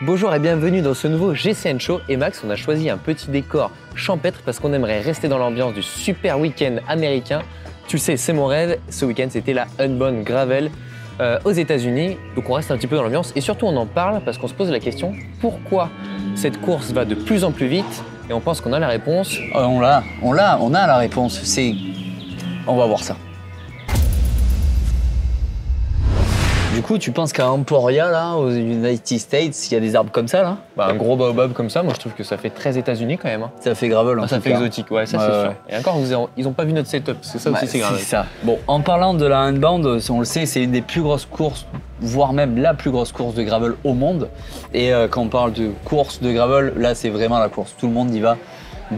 Bonjour et bienvenue dans ce nouveau GCN Show. Et Max, on a choisi un petit décor champêtre parce qu'on aimerait rester dans l'ambiance du super week-end américain. Tu le sais, c'est mon rêve. Ce week-end, c'était la Unbound Gravel aux États-Unis. Donc on reste un petit peu dans l'ambiance et surtout on en parle parce qu'on se pose la question pourquoi cette course va de plus en plus vite et on pense qu'on a la réponse. On a la réponse. On va voir ça. Du coup, tu penses qu'à Emporia, là, aux United States, il y a des arbres comme ça, là? Bah, un gros baobab comme ça, moi je trouve que ça fait très États-Unis quand même. Hein. Ça fait gravel, en Ça tout fait cas. exotique, ouais, ça c'est sûr. Et encore, ils n'ont pas vu notre setup, c'est ça aussi, c'est grave. C'est ça. Bon, en parlant de la Unbound, on le sait, c'est une des plus grosses courses, voire même la plus grosse course de gravel au monde. Et quand on parle de course de gravel, là, c'est vraiment la course. Tout le monde y va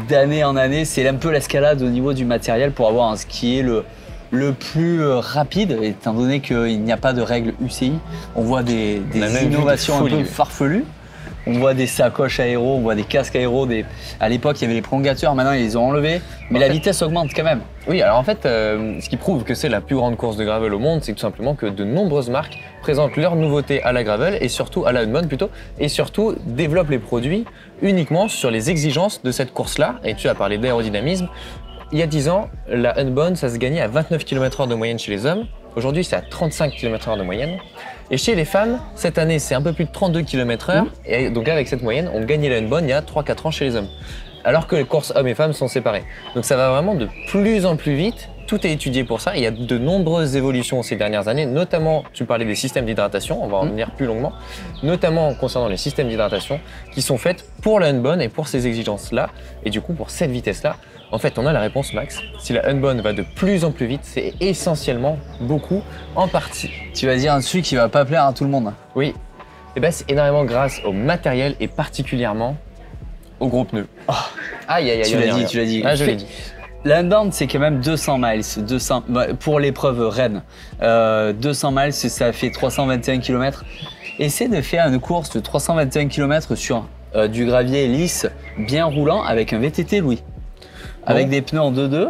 d'année en année. C'est un peu l'escalade au niveau du matériel pour avoir ce qui est le plus rapide, étant donné qu'il n'y a pas de règles UCI. On voit des innovations un peu farfelues. On voit des sacoches aéro, on voit des casques aéro. À l'époque, il y avait les prolongateurs, maintenant ils les ont enlevés. Mais la vitesse augmente quand même. Oui, alors en fait, ce qui prouve que c'est la plus grande course de gravel au monde, c'est tout simplement que de nombreuses marques présentent leurs nouveautés à la gravel et surtout à la Unbound plutôt, et surtout développent les produits uniquement sur les exigences de cette course-là. Et tu as parlé d'aérodynamisme. Il y a 10 ans, la Unbound, ça se gagnait à 29 km/h de moyenne chez les hommes. Aujourd'hui, c'est à 35 km/h de moyenne. Et chez les femmes, cette année, c'est un peu plus de 32 km/h. Et donc avec cette moyenne, on gagnait la Unbound il y a 3-4 ans chez les hommes. Alors que les courses hommes et femmes sont séparées. Donc ça va vraiment de plus en plus vite. Tout est étudié pour ça. Il y a de nombreuses évolutions ces dernières années, notamment, tu parlais des systèmes d'hydratation, on va en venir plus longuement, notamment concernant les systèmes d'hydratation qui sont faits pour la Unbound et pour ces exigences-là. Et du coup, pour cette vitesse-là, en fait, on a la réponse, Max. Si la Unbound va de plus en plus vite, c'est essentiellement beaucoup, en partie. Tu vas dire un truc qui va pas plaire à tout le monde. Oui, et ben, c'est énormément grâce au matériel et particulièrement aux gros pneus. Oh. Aïe, aïe, aïe. Tu l'as dit. Ah, je l'ai dit. La Unbound, c'est quand même 200 miles pour l'épreuve Rennes. 200 miles, ça fait 321 km. Essaie de faire une course de 321 km sur du gravier lisse, bien roulant, avec un VTT Louis. Avec des pneus en 2.2,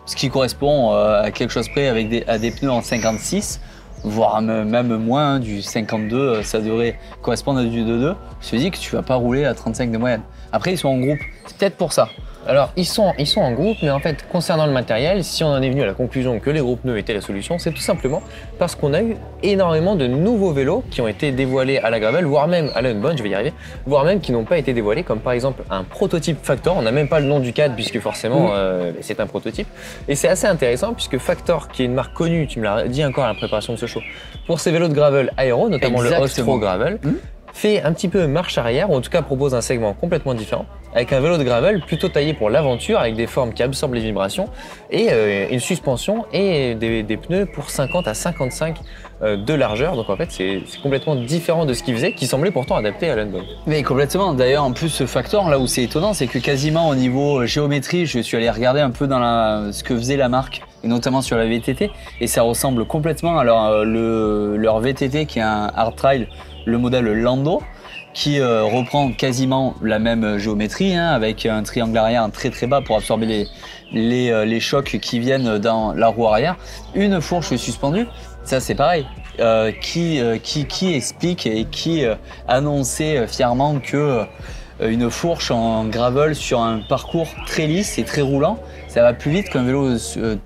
ce qui correspond à quelque chose près à des pneus en 56, voire même moins, du 52, ça devrait correspondre à du 2.2. Je te dis que tu vas pas rouler à 35 de moyenne. Après, ils sont en groupe, c'est peut-être pour ça. Alors, ils sont en groupe, mais en fait, concernant le matériel, si on en est venu à la conclusion que les gros pneus étaient la solution, c'est tout simplement parce qu'on a eu énormément de nouveaux vélos qui ont été dévoilés à la gravel, voire même à la Unbound, je vais y arriver, voire même qui n'ont pas été dévoilés, comme par exemple un prototype Factor. On n'a même pas le nom du cadre puisque forcément c'est un prototype. Et c'est assez intéressant puisque Factor, qui est une marque connue, tu me l'as dit encore à la préparation de ce show, pour ses vélos de gravel aéro, notamment le Ostro Gravel, fait un petit peu marche arrière, ou en tout cas propose un segment complètement différent, avec un vélo de gravel plutôt taillé pour l'aventure, avec des formes qui absorbent les vibrations, et une suspension et des pneus pour 50 à 55 de largeur. Donc en fait, c'est complètement différent de ce qu'il faisait, qui semblait pourtant adapté à l'Unbound. Mais complètement. D'ailleurs, en plus, ce Factor, là où c'est étonnant, c'est que quasiment au niveau géométrie, je suis allé regarder un peu dans ce que faisait la marque, et notamment sur la VTT, et ça ressemble complètement à leur VTT qui est un hard trail, le modèle Lando, qui reprend quasiment la même géométrie, hein, avec un triangle arrière très très bas pour absorber les chocs qui viennent dans la roue arrière. Une fourche suspendue, ça c'est pareil. Qui explique et qui annonçait fièrement que une fourche en gravel sur un parcours très lisse et très roulant, ça va plus vite qu'un vélo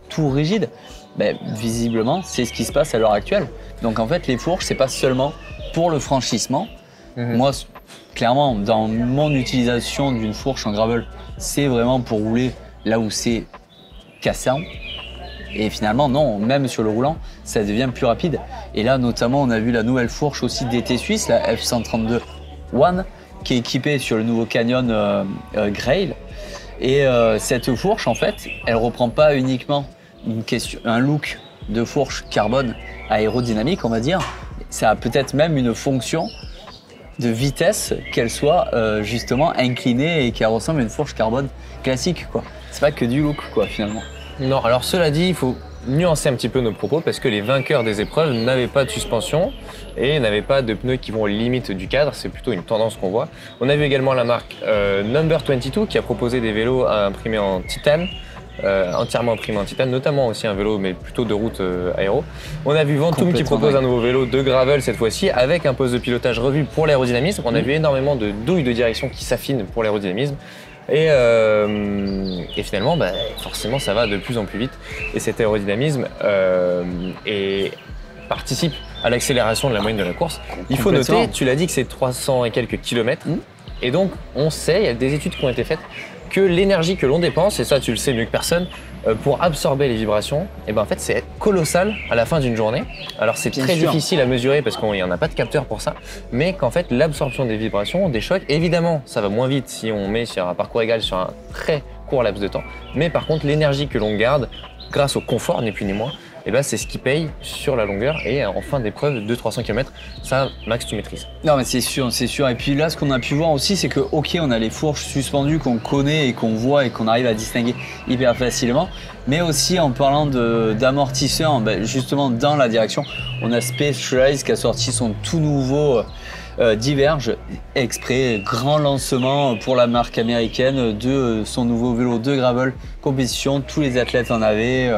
tout rigide. Ben, visiblement, c'est ce qui se passe à l'heure actuelle. Donc en fait, les fourches, c'est pas seulement pour le franchissement. Moi, clairement, dans mon utilisation d'une fourche en gravel, c'est vraiment pour rouler là où c'est cassant. Et finalement, non, même sur le roulant, ça devient plus rapide. Et là, notamment, on a vu la nouvelle fourche aussi d'été suisse, la F132 One, qui est équipée sur le nouveau Canyon Grail. Et cette fourche, en fait, elle reprend pas uniquement un look de fourche carbone aérodynamique, on va dire. Ça a peut-être même une fonction de vitesse, qu'elle soit justement inclinée et qu'elle ressemble à une fourche carbone classique, quoi. C'est pas que du look, quoi, finalement. Non, alors cela dit, il faut nuancer un petit peu nos propos parce que les vainqueurs des épreuves n'avaient pas de suspension et n'avaient pas de pneus qui vont aux limites du cadre, c'est plutôt une tendance qu'on voit. On a vu également la marque Number 22 qui a proposé des vélos imprimés en titane entièrement imprimé en titane, notamment aussi un vélo, mais plutôt de route aéro. On a vu Ventoum qui propose un nouveau vélo de gravel cette fois-ci, avec un poste de pilotage revu pour l'aérodynamisme. On a vu énormément de douilles de direction qui s'affinent pour l'aérodynamisme. Et finalement, forcément, ça va de plus en plus vite. Et cet aérodynamisme participe à l'accélération de la moyenne de la course. Il faut noter, tu l'as dit, que c'est 300 et quelques kilomètres. Et donc, on sait, il y a des études qui ont été faites, que l'énergie que l'on dépense, et ça tu le sais mieux que personne, pour absorber les vibrations, en fait c'est colossal à la fin d'une journée. Alors c'est très difficile à mesurer parce qu'il n'y en a pas de capteur pour ça, mais qu'en fait l'absorption des vibrations, des chocs, évidemment ça va moins vite si on met sur un parcours égal sur un très court laps de temps, mais par contre l'énergie que l'on garde grâce au confort, ni plus ni moins, c'est ce qui paye sur la longueur et en fin d'épreuve de 300 km, ça, Max, tu maîtrises. Non, mais c'est sûr, c'est sûr. Et puis là, ce qu'on a pu voir aussi, c'est que, ok, on a les fourches suspendues qu'on connaît et qu'on voit et qu'on arrive à distinguer hyper facilement, mais aussi en parlant d'amortisseurs, justement dans la direction, on a Specialized qui a sorti son tout nouveau Diverge, exprès, grand lancement pour la marque américaine de son nouveau vélo de gravel compétition. Tous les athlètes en avaient.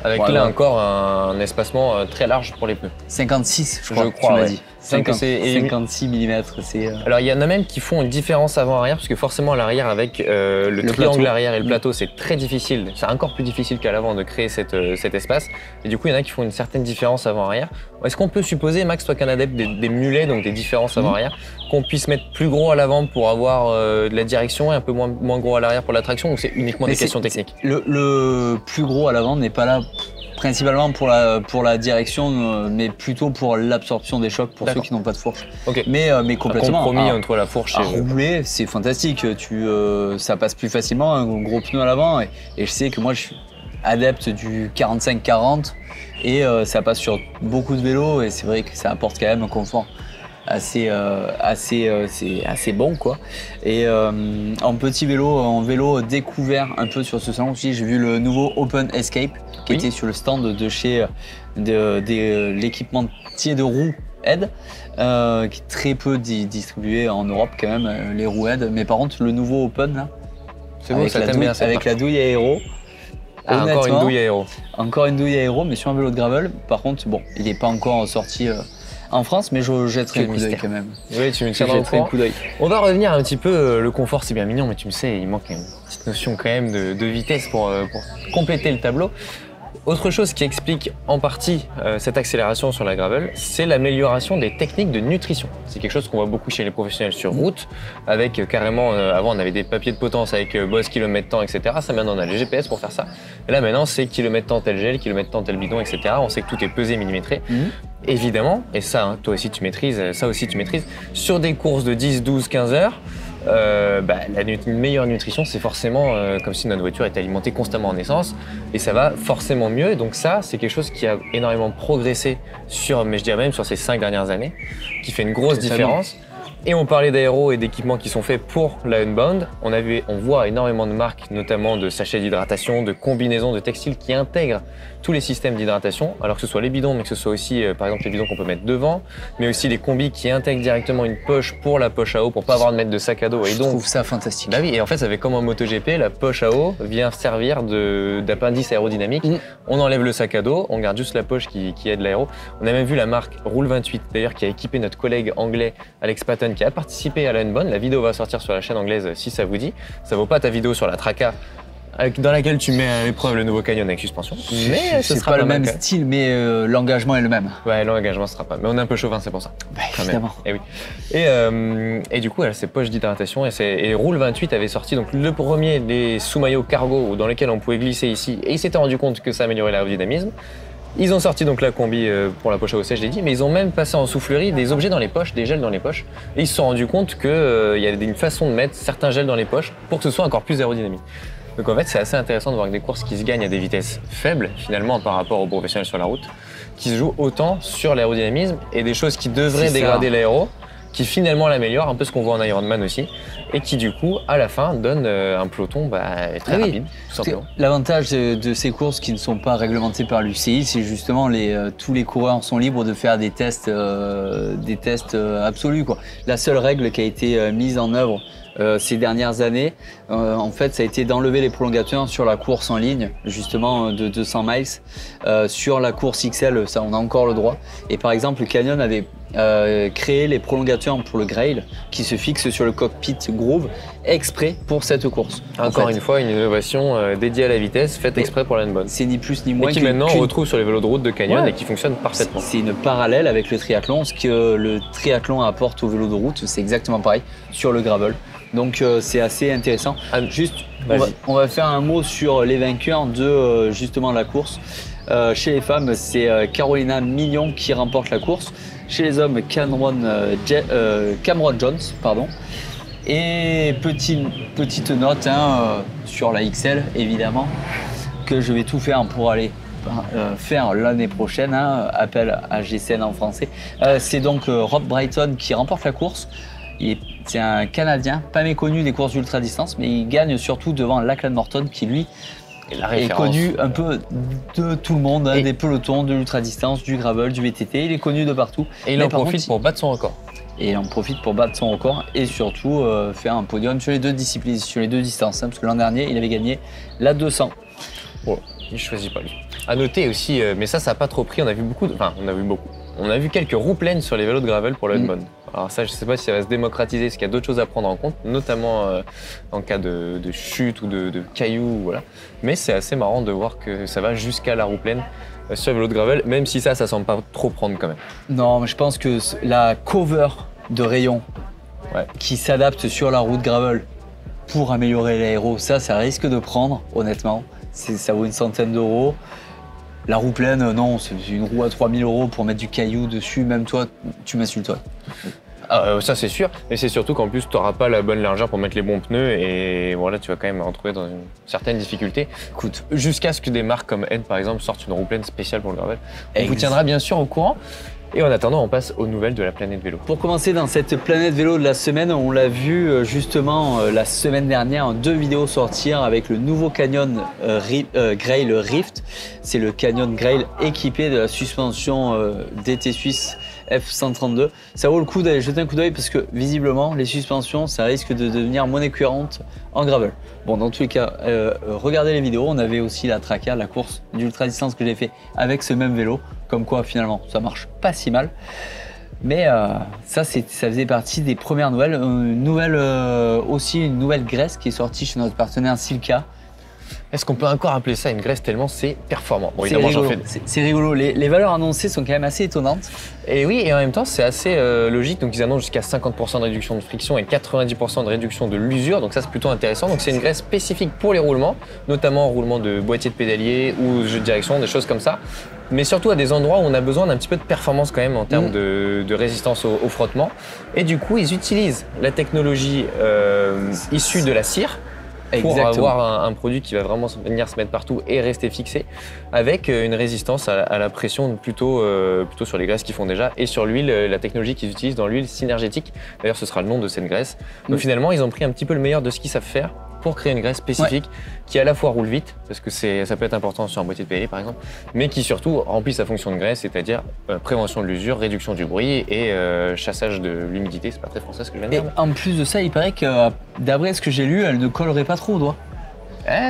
Avec là encore un espacement très large pour les pneus. 56, je crois, tu m'as dit. 56 mm. Alors il y en a même qui font une différence avant-arrière, parce que forcément à l'arrière avec le triangle plateau. Arrière et le plateau, c'est très difficile, c'est encore plus difficile qu'à l'avant de créer cet espace. Et du coup il y en a qui font une certaine différence avant-arrière. Est-ce qu'on peut supposer, Max, toi qu'un adepte des mulets, donc des différences avant-arrière, qu'on puisse mettre plus gros à l'avant pour avoir de la direction et un peu moins gros à l'arrière pour la traction, ou c'est uniquement des questions techniques? Le plus gros à l'avant n'est pas là principalement pour la direction, mais plutôt pour l'absorption des chocs pour ceux qui n'ont pas de fourche. Okay. Mais complètement. Un compromis entre la fourche et rouler, c'est fantastique. Ça passe plus facilement, un gros pneu à l'avant. Et je sais que moi, je suis adepte du 45-40 et ça passe sur beaucoup de vélos et c'est vrai que ça apporte quand même un confort assez bon quoi. Et en petit vélo, en vélo découvert un peu sur ce salon aussi, j'ai vu le nouveau Open Escape qui était sur le stand de chez l'équipementier de roues Ed, qui est très peu distribué en Europe quand même, les roues Ed. Mais par contre le nouveau Open là, c'est beau, ça t'aime bien, avec la douille aéro. Encore une douille aéro. Encore une douille aéro, mais sur un vélo de gravel. Par contre, bon, il n'est pas encore sorti en France, mais je jetterai un coup d'œil quand même. Oui, tu me tiendras au courant. On va revenir un petit peu, le confort c'est bien mignon, mais tu me sais, il manque une petite notion quand même de vitesse pour compléter le tableau. Autre chose qui explique en partie cette accélération sur la gravel, c'est l'amélioration des techniques de nutrition. C'est quelque chose qu'on voit beaucoup chez les professionnels sur route, avec carrément, avant on avait des papiers de potence avec boss, kilomètre temps, etc. Ça maintenant on a les GPS pour faire ça. Et là maintenant c'est kilomètre temps tel gel, kilomètre temps tel bidon, etc. On sait que tout est pesé, millimétré. Évidemment, et ça toi aussi tu maîtrises, ça aussi tu maîtrises, sur des courses de 10, 12, 15 heures, la meilleure nutrition, c'est forcément comme si notre voiture était alimentée constamment en essence et ça va forcément mieux. Et donc ça, c'est quelque chose qui a énormément progressé mais je dirais même sur ces 5 dernières années, qui fait une grosse différence. Et on parlait d'aéro et d'équipements qui sont faits pour la Unbound. On voit énormément de marques, notamment de sachets d'hydratation, de combinaisons, de textiles qui intègrent tous les systèmes d'hydratation, alors que ce soit les bidons, mais que ce soit aussi, par exemple, les bidons qu'on peut mettre devant, mais aussi les combis qui intègrent directement une poche pour la poche à eau, pour pas avoir de mettre de sac à dos. Et donc, je trouve ça fantastique. Bah oui, et en fait, ça fait comme en MotoGP, la poche à eau vient servir d'appendice aérodynamique. On enlève le sac à dos, on garde juste la poche qui aide l'aéro. On a même vu la marque Roule 28, d'ailleurs, qui a équipé notre collègue anglais Alex Patton, qui a participé à la Unbound. La vidéo va sortir sur la chaîne anglaise si ça vous dit. Ça vaut pas ta vidéo sur la Traca, dans laquelle tu mets à l'épreuve le nouveau Canyon avec suspension. Mais ce sera pas le même style, mais l'engagement est le même. Ouais, l'engagement sera pas. Mais on est un peu chauvin, c'est pour ça. Bah, évidemment. Et oui. Et du coup, elle a ses poches d'hydratation. Et Roule 28 avait sorti donc le premier des sous-maillots cargo dans lesquels on pouvait glisser ici. Et ils s'étaient rendu compte que ça améliorait l'aérodynamisme. Ils ont sorti donc la combi pour la poche à eau sèche, je l'ai dit, mais ils ont même passé en soufflerie des objets dans les poches, des gels dans les poches. Et ils se sont rendus compte qu'il y avait une façon de mettre certains gels dans les poches pour que ce soit encore plus aérodynamique. Donc en fait, c'est assez intéressant de voir que des courses qui se gagnent à des vitesses faibles, finalement, par rapport aux professionnels sur la route, qui se jouent autant sur l'aérodynamisme et des choses qui devraient dégrader l'aéro, qui finalement l'améliorent, un peu ce qu'on voit en Ironman aussi, et qui du coup, à la fin, donne un peloton très rapide, tout simplement. L'avantage de ces courses qui ne sont pas réglementées par l'UCI, c'est justement tous les coureurs sont libres de faire des tests absolus, quoi. La seule règle qui a été mise en œuvre ces dernières années, en fait, ça a été d'enlever les prolongateurs sur la course en ligne, justement de 200 miles. Sur la course XL, ça, on a encore le droit. Et par exemple, Canyon avait créé les prolongateurs pour le Grail qui se fixent sur le cockpit Groove exprès pour cette course. Encore une fois, une innovation dédiée à la vitesse, faite exprès pour la N-Bone. C'est ni plus ni moins et qui maintenant on retrouve sur les vélos de route de Canyon et qui fonctionne parfaitement. C'est une parallèle avec le triathlon. Ce que le triathlon apporte au vélo de route, c'est exactement pareil sur le gravel. Donc c'est assez intéressant. Juste, on va faire un mot sur les vainqueurs de justement la course. Chez les femmes, c'est Carolina Mignon qui remporte la course. Chez les hommes, Cameron Jones, pardon. Et petite note sur la XL, évidemment, que je vais tout faire pour aller faire l'année prochaine, appel à GCN en français. C'est donc Rob Brighton qui remporte la course. C'est un Canadien, pas méconnu des courses d'ultra distance, mais il gagne surtout devant Lachlan Morton qui lui est connu un peu de tout le monde, des pelotons, de l'ultra distance, du gravel, du VTT. Il est connu de partout. Et il en profite pour battre son record. Et il en profite pour battre son record et surtout faire un podium sur les deux disciplines, sur les deux distances. Parce que l'an dernier, il avait gagné la 200. Bon, il ne choisit pas lui. À noter aussi, mais ça n'a pas trop pris. On a vu on a vu quelques roues pleines sur les vélos de gravel pour le N-Bone. Alors ça, je ne sais pas si ça va se démocratiser, parce qu'il y a d'autres choses à prendre en compte, notamment en cas de chute ou de cailloux, voilà. Mais c'est assez marrant de voir que ça va jusqu'à la roue pleine sur le vélo de gravel, même si ça semble pas trop prendre quand même. Non, mais je pense que la cover de rayon qui s'adapte sur la route gravel pour améliorer l'aéro, ça risque de prendre, honnêtement. Ça vaut une centaine d'euros. La roue pleine, non, c'est une roue à 3000 € pour mettre du caillou dessus. Même toi, tu m'insultes, toi. Ça, c'est sûr. Et c'est surtout qu'en plus, tu n'auras pas la bonne largeur pour mettre les bons pneus. Et voilà, tu vas quand même en retrouver dans une certaine difficulté. Écoute, jusqu'à ce que des marques comme Ed, par exemple, sortent une roue pleine spéciale pour le gravel. On vous tiendra bien sûr au courant. Et en attendant, on passe aux nouvelles de la planète vélo. Pour commencer dans cette planète vélo de la semaine, on l'a vu justement la semaine dernière, 2 vidéos sortir avec le nouveau Canyon Grail Rift. C'est le Canyon Grail équipé de la suspension DT Suisse F132. Ça vaut le coup d'aller jeter un coup d'œil parce que visiblement, les suspensions, ça risque de devenir monnaie courante en gravel. Bon, dans tous les cas, regardez les vidéos. On avait aussi la Tracker, la course d'ultra distance que j'ai fait avec ce même vélo. Comme quoi, finalement, ça marche pas si mal. Mais ça faisait partie des premières nouvelles. Aussi une nouvelle graisse qui est sortie chez notre partenaire Silca. Est-ce qu'on peut encore appeler ça une graisse tellement c'est performant? Bon, c'est rigolo. Les valeurs annoncées sont quand même assez étonnantes. Et oui, et en même temps, c'est assez logique. Donc, ils annoncent jusqu'à 50% de réduction de friction et 90% de réduction de l'usure. Donc, ça, c'est plutôt intéressant. Donc, c'est une graisse spécifique pour les roulements, notamment roulement de boîtier de pédalier ou jeu de direction, des choses comme ça. Mais surtout à des endroits où on a besoin d'un petit peu de performance quand même en termes de résistance au frottement. Et du coup, ils utilisent la technologie issue de la cire pour avoir un produit qui va vraiment venir se mettre partout et rester fixé avec une résistance à la pression plutôt sur les graisses qu'ils font déjà et sur l'huile, la technologie qu'ils utilisent dans l'huile synergétique. D'ailleurs, ce sera le nom de cette graisse. Donc finalement, ils ont pris un petit peu le meilleur de ce qu'ils savent faire pour créer une graisse spécifique qui à la fois roule vite, parce que ça peut être important sur un boîtier de pédalier par exemple, mais qui surtout remplit sa fonction de graisse, c'est-à-dire prévention de l'usure, réduction du bruit et chassage de l'humidité. C'est pas très français ce que je viens de dire. Et en plus de ça, il paraît que d'après ce que j'ai lu, elle ne collerait pas trop au doigt.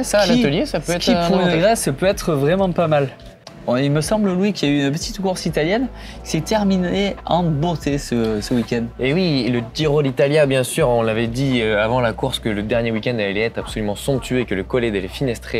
Ça à l'atelier, ça peut être... Ce qui pour une graisse peut être vraiment pas mal. Bon, il me semble, Louis, qu'il y a eu une petite course italienne qui s'est terminée en beauté ce week-end. Et oui, le Giro d'Italia, bien sûr, on l'avait dit avant la course que le dernier week-end allait être absolument somptueux et que le Colle delle Finestre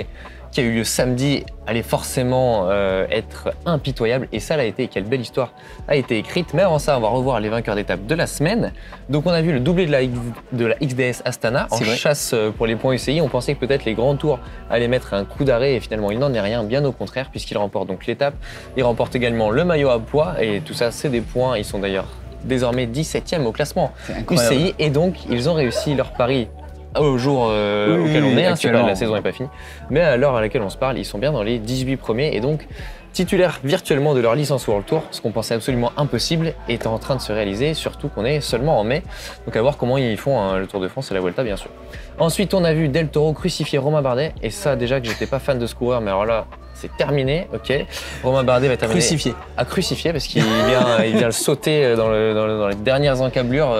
qui a eu lieu samedi allait forcément être impitoyable. Et ça l'a été, quelle belle histoire a été écrite. Mais avant ça, on va revoir les vainqueurs d'étape de la semaine. Donc on a vu le doublé de la XDS Astana en chasse pour les points UCI. On pensait que peut-être les grands tours allaient mettre un coup d'arrêt et finalement il n'en est rien, bien au contraire, puisqu'il remporte donc l'étape. Il remporte également le maillot à poids et tout ça c'est des points. Ils sont d'ailleurs désormais 17e au classement UCI et donc ils ont réussi leur pari au jour auquel on est, la saison n'est pas finie, mais à l'heure à laquelle on se parle, ils sont bien dans les 18 premiers et donc titulaires virtuellement de leur licence World Tour, ce qu'on pensait absolument impossible est en train de se réaliser, surtout qu'on est seulement en mai, donc à voir comment ils font le Tour de France et la Vuelta bien sûr. Ensuite on a vu Del Toro crucifier Romain Bardet et ça déjà que j'étais pas fan de ce coureur, mais alors là c'est terminé, ok. Romain Bardet va terminer crucifié parce qu'il vient le sauter dans les dernières encablures.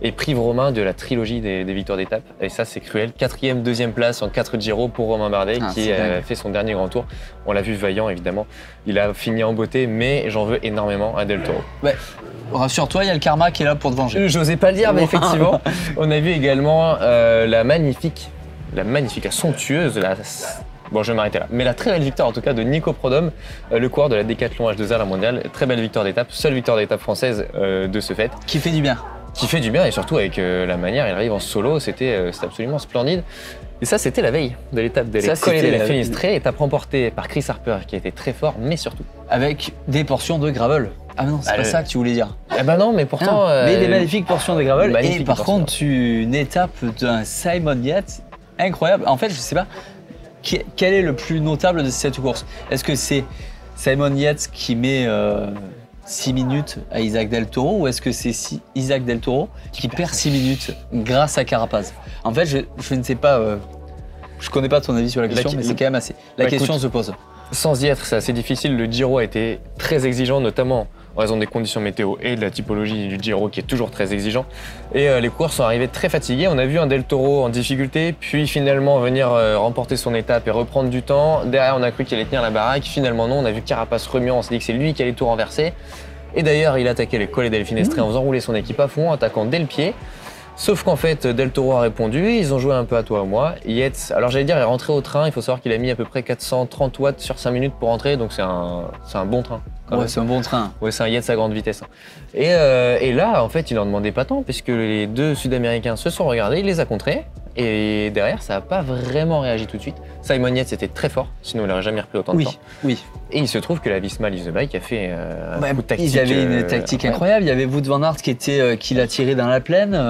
et prive Romain de la trilogie des victoires d'étape. Et ça, c'est cruel. 4e, 2e place en 4 Giro pour Romain Bardet qui a fait son dernier grand tour. On l'a vu vaillant, évidemment. Il a fini en beauté, mais j'en veux énormément à Del Toro. Ouais. Rassure-toi, il y a le karma qui est là pour te venger. J'osais pas le dire, mais effectivement, on a vu également la magnifique, la somptueuse, bon, je vais m'arrêter là. Mais la très belle victoire, en tout cas, de Nico Prodhomme, le coureur de la Décathlon H2A, la mondiale. Très belle victoire d'étape, seule victoire d'étape française de ce fait. Qui fait du bien. Qui fait du bien, et surtout avec la manière, il arrive en solo, c'était absolument splendide. Et ça, c'était la veille de l'étape de l'École des Finistrés, étape remportée par Chris Harper, qui a été très fort, mais surtout avec des portions de gravel. Ah non, c'est pas ça que tu voulais dire. Eh ben non, mais pourtant... mais des magnifiques portions de gravel. Et par contre, une étape d'un Simon Yates incroyable. En fait, je sais pas, quel est le plus notable de cette course? Est-ce que c'est Simon Yates qui met 6 minutes à Isaac Del Toro, ou est-ce que c'est Isaac Del Toro qui perd 6 minutes grâce à Carapaz? En fait, je ne sais pas, je connais pas ton avis sur la question, mais c'est quand même assez... La question se pose. Sans y être, c'est assez difficile. Le Giro a été très exigeant, notamment en raison des conditions météo et de la typologie du Giro qui est toujours très exigeant. Et les coureurs sont arrivés très fatigués. On a vu un Del Toro en difficulté, puis finalement venir remporter son étape et reprendre du temps. Derrière, on a cru qu'il allait tenir la baraque. Finalement, non. On a vu Carapace remuant. On s'est dit que c'est lui qui allait tout renverser. Et d'ailleurs, il attaquait les Colle del Finestre en faisant rouler son équipe à fond, en attaquant dès le pied. Sauf qu'en fait, Del Toro a répondu, ils ont joué un peu à toi ou moi. Yates, alors j'allais dire, est rentré au train, il faut savoir qu'il a mis à peu près 430 watts sur 5 minutes pour rentrer, donc c'est un bon train. Ouais, c'est un bon train. Ouais, c'est un Yates à grande vitesse. Et là, en fait, il en demandait pas tant, puisque les deux Sud-Américains se sont regardés, il les a contrés. Et derrière, ça n'a pas vraiment réagi tout de suite. Simon Yates était très fort, sinon il n'aurait jamais repris autant de temps. Oui. Et il se trouve que la Visma Lease the Bike a fait un coup de tactique. Ils avaient une tactique incroyable. Il y avait Wout van Aert qui l'a tiré dans la plaine.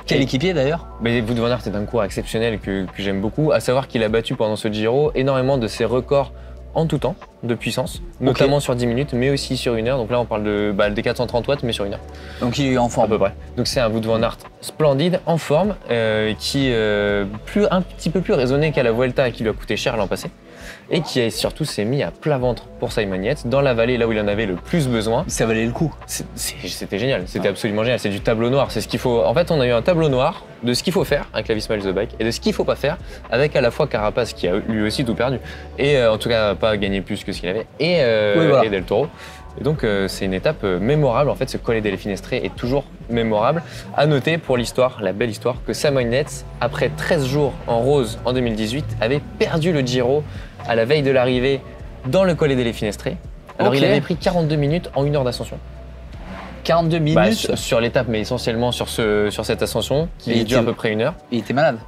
Quel équipier d'ailleurs. Mais Wout van Aert est un coureur exceptionnel que j'aime beaucoup. À savoir qu'il a battu pendant ce Giro énormément de ses records en tout temps de puissance, notamment sur 10 minutes, mais aussi sur 1 heure. Donc là, on parle des 430 watts, mais sur 1 heure. Donc il est en forme. À peu près. Donc c'est un Wout van Aert splendide, en forme, qui un petit peu plus raisonné qu'à la Vuelta, qui lui a coûté cher l'an passé, et qui surtout s'est mis à plat ventre pour Simon Yates, dans la vallée, là où il en avait le plus besoin. Ça valait le coup. C'était génial, c'était absolument génial. C'est du tableau noir, c'est ce qu'il faut. En fait, on a eu un tableau noir de ce qu'il faut faire avec la Visma Lease the Bike et de ce qu'il ne faut pas faire avec à la fois Carapace, qui a lui aussi tout perdu, et en tout cas pas gagné plus que ce qu'il avait, et Del Toro. Et donc c'est une étape mémorable, en fait, ce Colle del Finestre est toujours mémorable. À noter pour l'histoire, la belle histoire, que Simon Yates, après 13 jours en rose en 2018, avait perdu le Giro à la veille de l'arrivée dans le Colle del Finestre. Alors il avait pris 42 minutes en 1 heure d'ascension. 42 minutes sur l'étape, mais essentiellement sur cette ascension qui dure à peu près 1 heure. Il était malade.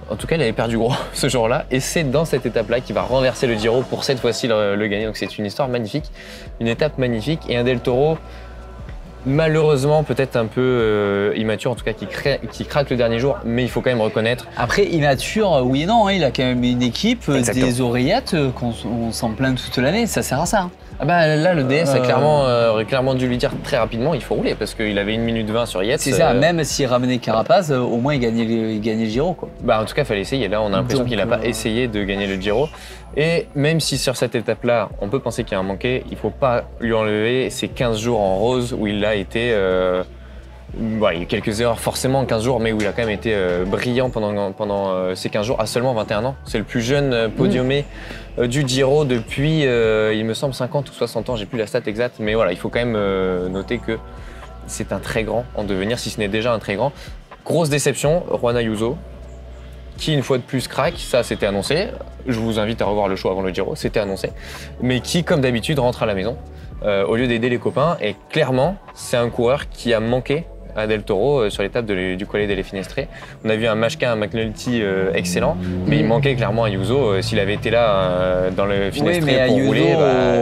En tout cas, il avait perdu gros ce jour-là, et c'est dans cette étape-là qu'il va renverser le Giro pour cette fois-ci le gagner. Donc c'est une histoire magnifique, une étape magnifique, et un Del Toro malheureusement peut-être un peu immature, en tout cas qui craque le dernier jour, mais il faut quand même reconnaître. Après, immature, oui et non, hein, il a quand même une équipe, des oreillettes qu'on s'en plaint toute l'année, ça sert à ça. Hein. Ah bah là, le DS aurait clairement dû lui dire très rapidement il faut rouler, parce qu'il avait 1 minute 20 sur Yates. C'est ça, même s'il ramenait Carapaz, au moins il gagnait le Giro, quoi. Bah en tout cas, il fallait essayer. Là, on a l'impression qu'il n'a pas essayé de gagner le Giro. Et même si sur cette étape-là, on peut penser qu'il y a un manqué, il ne faut pas lui enlever ces 15 jours en rose où il a été... il y a eu quelques erreurs forcément en 15 jours, mais où il a quand même été brillant pendant ces 15 jours à seulement 21 ans. C'est le plus jeune podiumé du Giro depuis, il me semble, 50 ou 60 ans, j'ai plus la stat exacte, mais voilà, il faut quand même noter que c'est un très grand en devenir, si ce n'est déjà un très grand. Grosse déception, Juan Ayuso, qui une fois de plus craque, ça c'était annoncé, je vous invite à revoir le show avant le Giro, c'était annoncé, mais qui comme d'habitude rentre à la maison au lieu d'aider les copains, et clairement c'est un coureur qui a manqué à Del Toro sur l'étape du Colle del Finestre. On a vu un Machka, un McNulty excellent, mais il manquait clairement Ayuso. S'il avait été là dans le Finestre pour rouler,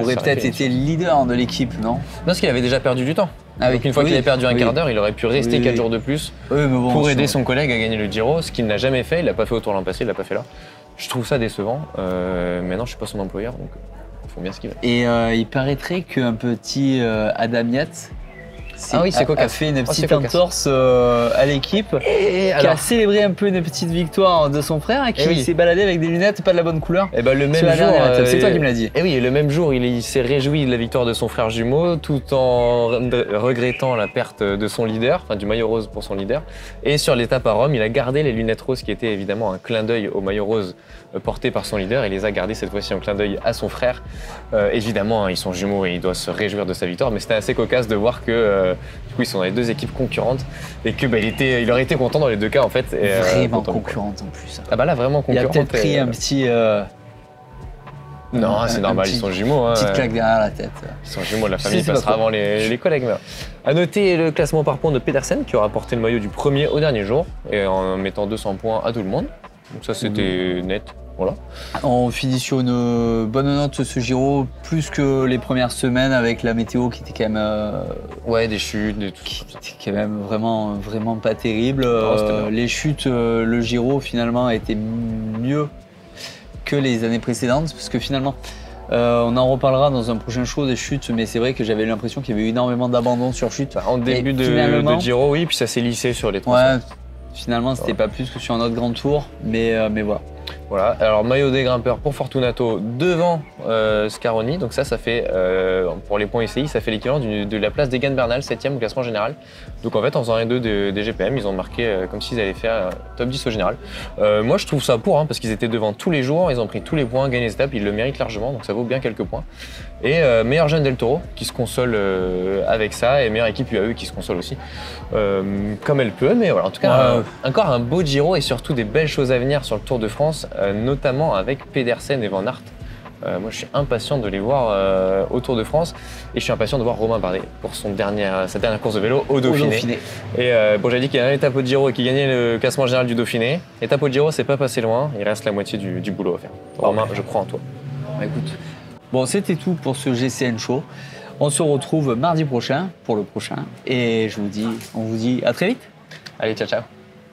aurait peut-être été le leader de l'équipe, non? Non, parce qu'il avait déjà perdu du temps. Donc une fois qu'il avait perdu un quart d'heure, il aurait pu rester 4 jours de plus pour aider son collègue à gagner le Giro, ce qu'il n'a jamais fait. Il l'a pas fait au Tour l'an passé, il l'a pas fait là. Je trouve ça décevant. Maintenant, je suis pas son employeur, donc il faut bien ce qu'il veut. Et il paraîtrait qu'un petit Adam Yates Ah oui, c'est a cocasse. fait une Oh, c'est petite cocasse. entorse à l'équipe, Et qui a alors, célébré un peu une petite victoire de son frère et qui oui. s'est baladé avec des lunettes pas de la bonne couleur. eh ben, le Sur même la jour, dernière étape. C'est toi qui me l'as dit. Et oui, et le même jour, il s'est réjoui de la victoire de son frère jumeau, tout en regrettant la perte de son leader, enfin du maillot rose pour son leader. Et sur l'étape à Rome, il a gardé les lunettes roses, qui étaient évidemment un clin d'œil au maillot rose porté par son leader. Il les a gardées cette fois-ci en clin d'œil à son frère. Évidemment, hein, ils sont jumeaux et il doit se réjouir de sa victoire, mais c'était assez cocasse de voir que du coup, ils sont dans les deux équipes concurrentes et que il aurait été content dans les deux cas en fait. Et, Vraiment content. concurrente en plus. Ah bah là, vraiment Il a concurrente. peut-être pris et, un petit. Non, c'est normal, ils sont jumeaux. Hein, Petite claque derrière la tête. Ils sont jumeaux, la Je famille sais pas passera trop. avant les collègues. Mais... À noter le classement par points de Pedersen qui aura porté le maillot du premier au dernier jour et en mettant 200 points à tout le monde. Donc ça c'était net. Voilà. On finit sur une bonne note ce Giro, plus que les premières semaines avec la météo qui était quand même, Ouais, des chutes, des qui trucs. était quand même vraiment pas terrible. Non, c'était bien. Les chutes, le Giro finalement a été mieux que les années précédentes parce que finalement. On en reparlera dans un prochain show des chutes, mais c'est vrai que j'avais l'impression qu'il y avait eu énormément d'abandon sur chute. En début de Giro, oui, puis ça s'est lissé sur les 300. Ouais, finalement c'était pas plus que sur un autre grand tour, mais voilà. Voilà, alors maillot des grimpeurs pour Fortunato devant Scaroni, donc ça fait, pour les points ICI, ça fait l'équivalent de la place d'Egan Bernal, 7ème au classement général. Donc en fait, en faisant 1 et 2 des GPM, ils ont marqué comme s'ils allaient faire top 10 au général. Moi je trouve ça pour, parce qu'ils étaient devant tous les jours, ils ont pris tous les points, gagné les étapes, ils le méritent largement, donc ça vaut bien quelques points. Et meilleur jeune Del Toro qui se console avec ça, et meilleure équipe UAE qui se console aussi, comme elle peut, mais voilà, en tout cas, encore un beau Giro et surtout des belles choses à venir sur le Tour de France. Notamment avec Pedersen et Van Aert. Moi, je suis impatient de les voir au Tour de France et je suis impatient de voir Romain Bardet pour sa dernière course de vélo au Dauphiné. Et bon, j'ai dit qu'il y avait une étape au Giro et qu'il gagnait le classement général du Dauphiné. L'étape au Giro, c'est pas passé loin. Il reste la moitié du boulot à faire. Romain, je crois en toi. Bah, écoute. Bon, c'était tout pour ce GCN Show. On se retrouve mardi prochain pour le prochain et on vous dit à très vite. Allez, ciao, ciao.